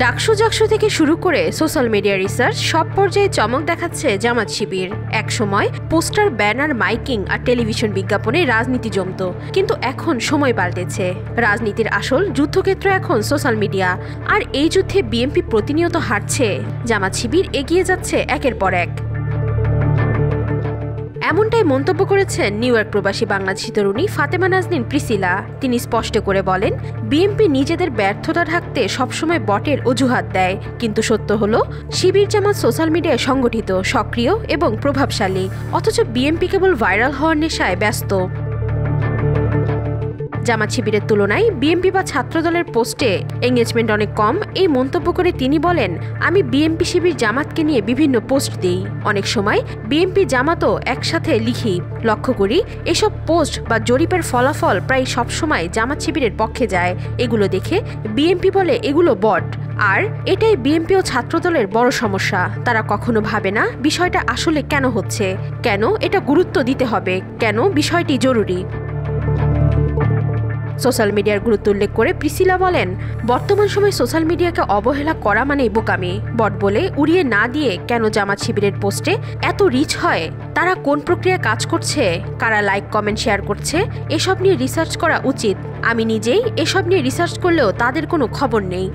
ডাকসু জাকসু থেকে শুরু করে সোশ্যাল মিডিয়া রিসার্চ সব পর্যায়ে চমক দেখাচ্ছে জামাত শিবির। এক সময় পোস্টার, ব্যানার, মাইকিং আর টেলিভিশন বিজ্ঞাপনে রাজনীতি জমতো, কিন্তু এখন সময় পাল্টেছে। রাজনীতির আসল যুদ্ধক্ষেত্র এখন সোশ্যাল মিডিয়া, আর এই যুদ্ধে বিএনপি প্রতিনিয়ত হারছে, জামাত শিবির এগিয়ে যাচ্ছে একের পর এক। এমনটাই মন্তব্য করেছেন নিউ ইয়র্ক প্রবাসী বাংলাদেশি তরুণী ফাতেমা নাজনীন প্রিসিলা। তিনি স্পষ্ট করে বলেন, বিএনপি নিজেদের ব্যর্থতা ঢাকতে সবসময় বটের অজুহাত দেয়, কিন্তু সত্য হলো শিবির জামাত সোশ্যাল মিডিয়ায় সংগঠিত, সক্রিয় এবং প্রভাবশালী, অথচ বিএনপি কেবল ভাইরাল হওয়ার নেশায় ব্যস্ত। জামাত শিবিরের তুলনায় বিএনপি বা ছাত্রদলের পোস্টে এঙ্গেজমেন্ট অনেক কম। এই মন্তব্য করে তিনি বলেন, আমি বিএনপি শিবির জামাতকে নিয়ে বিভিন্ন পোস্ট দিই, অনেক সময় বিএনপি জামাতও একসাথে লিখি। লক্ষ্য করি এসব পোস্ট বা জরিপের ফলাফল প্রায় সবসময় জামাত শিবিরের পক্ষে যায়। এগুলো দেখে বিএনপি বলে এগুলো বট, আর এটাই বিএনপি ও ছাত্রদলের বড় সমস্যা। তারা কখনো ভাবে না বিষয়টা আসলে কেন হচ্ছে, কেন এটা গুরুত্ব দিতে হবে, কেন বিষয়টি জরুরি। সোশ্যাল মিডিয়ার গুরুত্ব উল্লেখ করে প্রিসিলা বলেন, বর্তমান সময় সোশ্যাল মিডিয়াকে অবহেলা করা মানেই বোকামি। বট বলে উড়িয়ে না দিয়ে কেন জামাত শিবিরের পোস্টে এত রিচ হয়, তারা কোন প্রক্রিয়ায় কাজ করছে, কারা লাইক কমেন্ট শেয়ার করছে, এসব নিয়ে রিসার্চ করা উচিত। আমি নিজেই এসব নিয়ে রিসার্চ করলেও তাদের কোনো খবর নেই।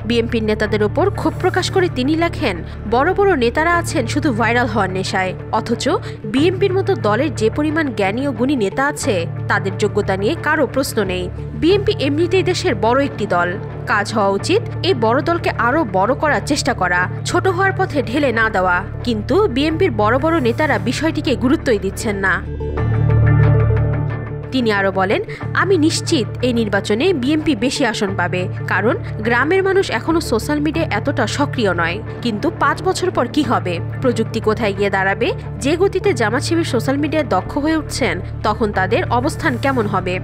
বিএনপির নেতাদের ওপর ক্ষোভ প্রকাশ করে তিনি লেখেন, বড় বড় নেতারা আছেন শুধু ভাইরাল হওয়ার নেশায়, অথচ বিএনপির মতো দলের যে পরিমাণ জ্ঞানী ও গুণী নেতা আছে তাদের যোগ্যতা নিয়ে কারো প্রশ্ন নেই। বিএনপি এমনিতেই দেশের বড় একটি দল, কাজ হওয়া উচিত এই বড় দলকে আরো বড় করার চেষ্টা করা, ছোট হওয়ার পথে ঢেলে না দেওয়া। কিন্তু বিএনপির বড় বড় নেতারা বিষয়টিকে গুরুত্বই দিচ্ছেন না। তিনি আরো বলেন, আমি নিশ্চিত এই নির্বাচনে বিএনপি বেশি আসন পাবে, কারণ গ্রামের মানুষ এখনো সোশ্যাল মিডিয়ায় এতটা সক্রিয় নয়। কিন্তু 5 বছর পর কি হবে, প্রযুক্তি কোথায় গিয়ে দাঁড়াবে, যে গতিতে জামাত শিবির সোশ্যাল মিডিয়ায় দক্ষ হয়ে উঠছেন, তখন তাদের অবস্থান কেমন হবে।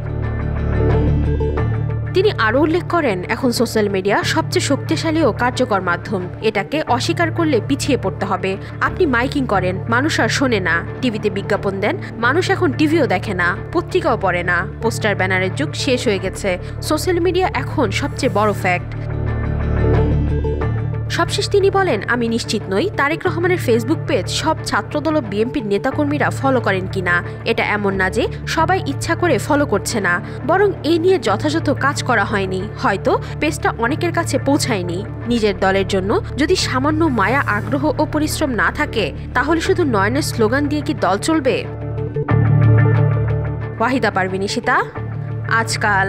তিনি আরও উল্লেখ করেন, এখন সোশ্যাল মিডিয়া সবচেয়ে শক্তিশালী ও কার্যকর মাধ্যম। এটাকে অস্বীকার করলে পিছিয়ে পড়তে হবে। আপনি মাইকিং করেন, মানুষ আর শোনে না। টিভিতে বিজ্ঞাপন দেন, মানুষ এখন টিভিও দেখে না, পত্রিকাও পড়ে না। পোস্টার ব্যানারের যুগ শেষ হয়ে গেছে। সোশ্যাল মিডিয়া এখন সবচেয়ে বড় ফ্যাক্ট। সবশেষ তিনি বলেন, আমি নিশ্চিত নই তারেক রহমানের ফেসবুক পেজ সব ছাত্রদল ও বিএনপির নেতাকর্মীরা ফলো করেন কিনা। এটা এমন না যে সবাই ইচ্ছা করে ফলো করছে না, বরং এই নিয়ে যথাযথ কাজ করা হয়নি। হয়তো পেজটা অনেকের কাছে পৌঁছায়নি। নিজের দলের জন্য যদি সামান্য মায়া, আগ্রহ ও পরিশ্রম না থাকে, তাহলে শুধু নয়নের স্লোগান দিয়ে কি দল চলবে? ওয়াহিদা পারভিন, আজকাল।